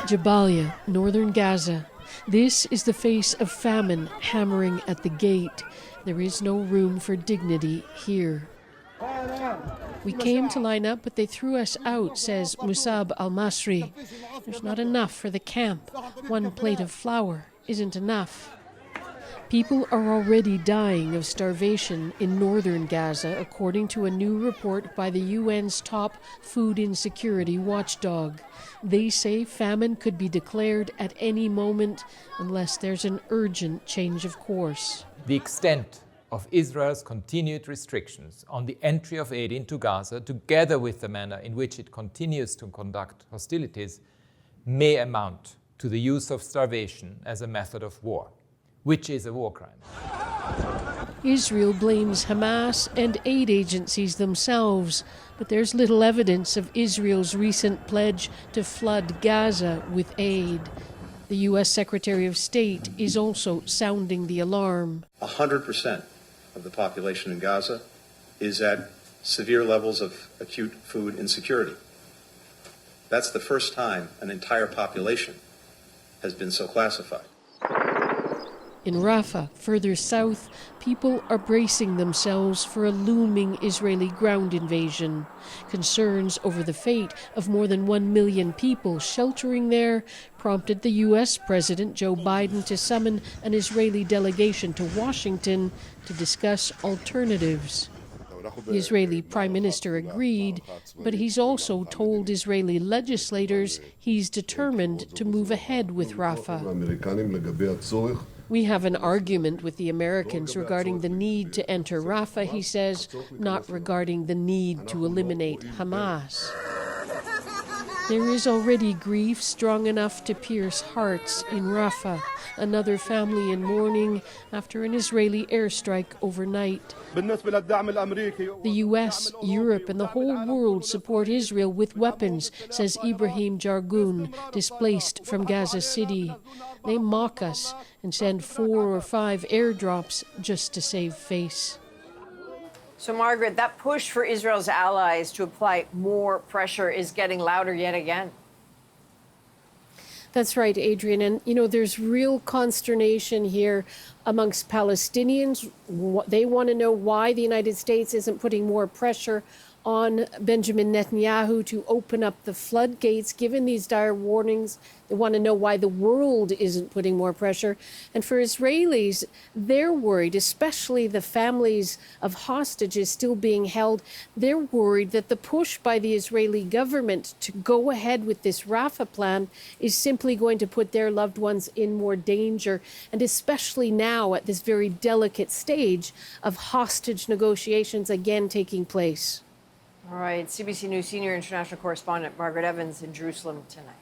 Jabalia, northern Gaza. This is the face of famine hammering at the gate. There is no room for dignity here. We came to line up, but they threw us out, says Musab al-Masri. There's not enough for the camp. One plate of flour isn't enough. People are already dying of starvation in northern Gaza, according to a new report by the UN's top food insecurity watchdog. They say famine could be declared at any moment unless there's an urgent change of course. The extent of Israel's continued restrictions on the entry of aid into Gaza, together with the manner in which it continues to conduct hostilities, may amount to the use of starvation as a method of war, which is a war crime. Israel blames Hamas and aid agencies themselves, but there's little evidence of Israel's recent pledge to flood Gaza with aid. The U.S. Secretary of State is also sounding the alarm. 100% of the population in Gaza is at severe levels of acute food insecurity. That's the first time an entire population has been so classified. In Rafah, further south, people are bracing themselves for a looming Israeli ground invasion. Concerns over the fate of more than 1 million people sheltering there prompted the U.S. President Joe Biden to summon an Israeli delegation to Washington to discuss alternatives. The Israeli Prime Minister agreed, but he's also told Israeli legislators he's determined to move ahead with Rafah. We have an argument with the Americans regarding the need to enter Rafah, he says, not regarding the need to eliminate Hamas. There is already grief strong enough to pierce hearts in Rafah, another family in mourning after an Israeli airstrike overnight. The U.S., Europe, and the whole world support Israel with weapons, says Ibrahim Jargoon, displaced from Gaza City. They mock us and send 4 or 5 airdrops just to save face. So, Margaret, that push for Israel's allies to apply more pressure is getting louder yet again. That's right, Adrienne. And, there's real consternation here amongst Palestinians. They want to know why the United States isn't putting more pressure on Benjamin Netanyahu to open up the floodgates, given these dire warnings. They want to know why the world isn't putting more pressure. And for Israelis, they're worried, especially the families of hostages still being held. They're worried that the push by the Israeli government to go ahead with this Rafah plan is simply going to put their loved ones in more danger, and especially now at this very delicate stage of hostage negotiations again taking place. All right, CBC News senior international correspondent Margaret Evans in Jerusalem tonight.